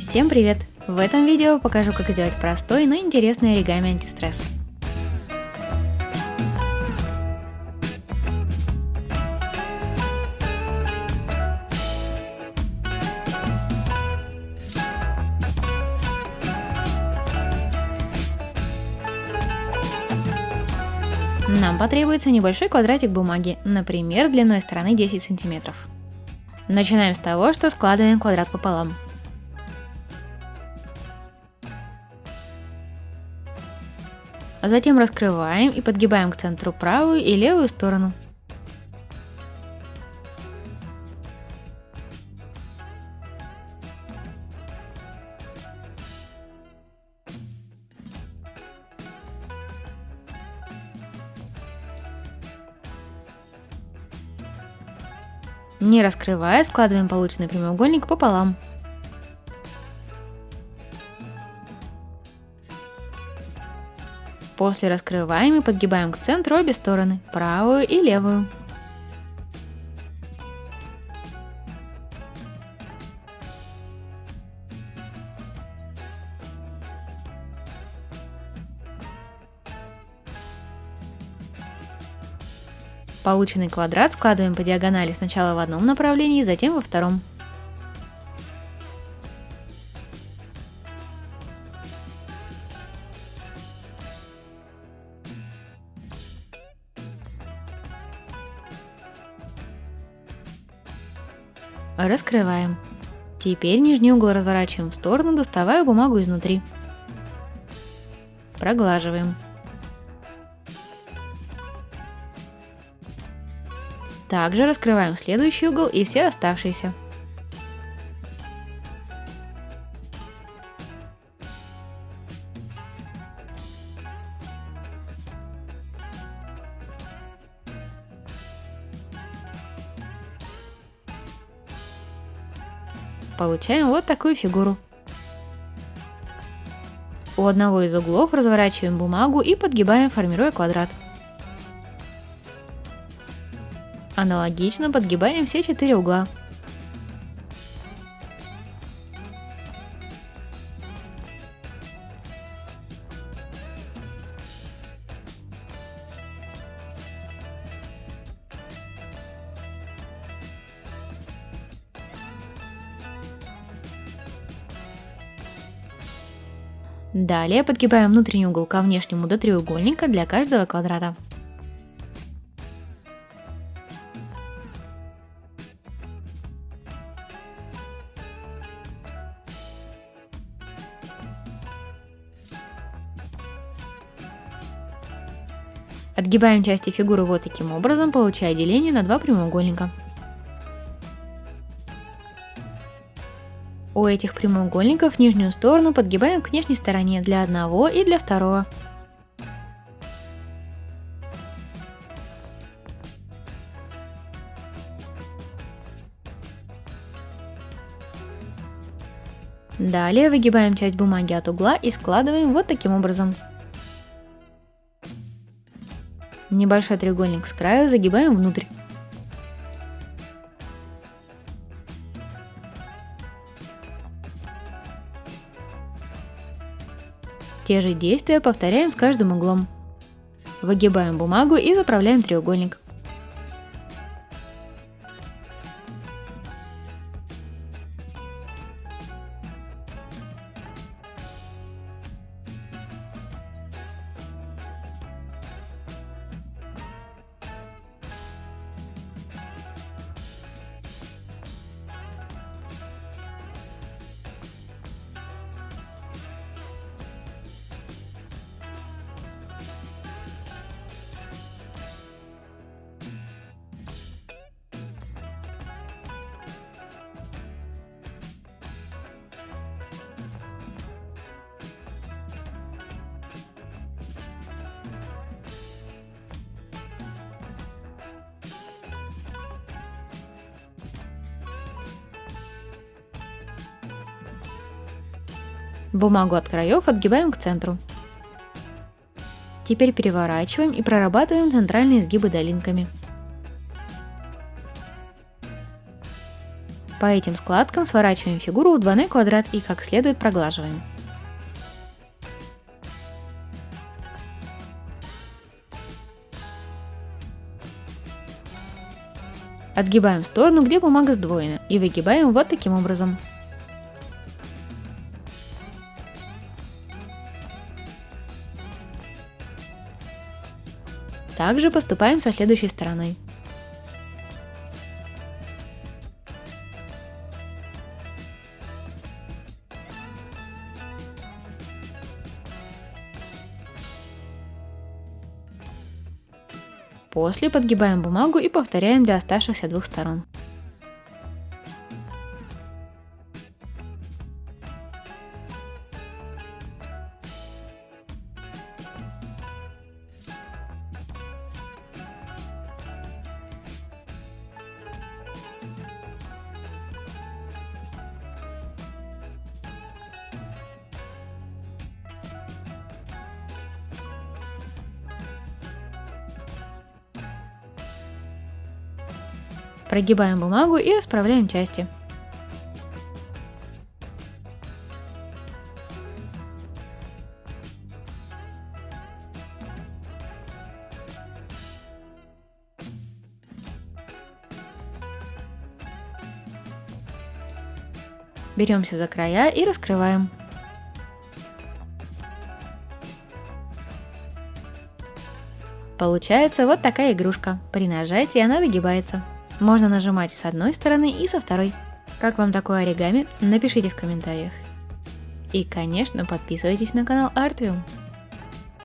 Всем привет! В этом видео покажу, как сделать простой, но интересный оригами антистресс. Нам потребуется небольшой квадратик бумаги, например, длиной стороны 10 см. Начинаем с того, что складываем квадрат пополам. Затем раскрываем и подгибаем к центру правую и левую сторону. Не раскрывая, складываем полученный прямоугольник пополам. После раскрываем и подгибаем к центру обе стороны, правую и левую. Полученный квадрат складываем по диагонали сначала в одном направлении, затем во втором. Раскрываем. Теперь нижний угол разворачиваем в сторону, доставая бумагу изнутри. Проглаживаем. Также раскрываем следующий угол и все оставшиеся. Получаем вот такую фигуру. У одного из углов разворачиваем бумагу и подгибаем, формируя квадрат. Аналогично подгибаем все 4 угла. Далее подгибаем внутренний угол ко внешнему до треугольника для каждого квадрата. Отгибаем части фигуры вот таким образом, получая деление на два прямоугольника. У этих прямоугольников нижнюю сторону подгибаем к внешней стороне для одного и для второго. Далее выгибаем часть бумаги от угла и складываем вот таким образом. Небольшой треугольник с краю загибаем внутрь. Те же действия повторяем с каждым углом. Выгибаем бумагу и заправляем треугольник. Бумагу от краев отгибаем к центру. Теперь переворачиваем и прорабатываем центральные изгибы долинками. По этим складкам сворачиваем фигуру в двойной квадрат и как следует проглаживаем. Отгибаем в сторону, где бумага сдвоена, и выгибаем вот таким образом. Также поступаем со следующей стороной. После подгибаем бумагу и повторяем для оставшихся двух сторон. Прогибаем бумагу и расправляем части. Беремся за края и раскрываем. Получается вот такая игрушка. При нажатии она выгибается. Можно нажимать с одной стороны и со второй. Как вам такое оригами? Напишите в комментариях. И, конечно, подписывайтесь на канал Artvium.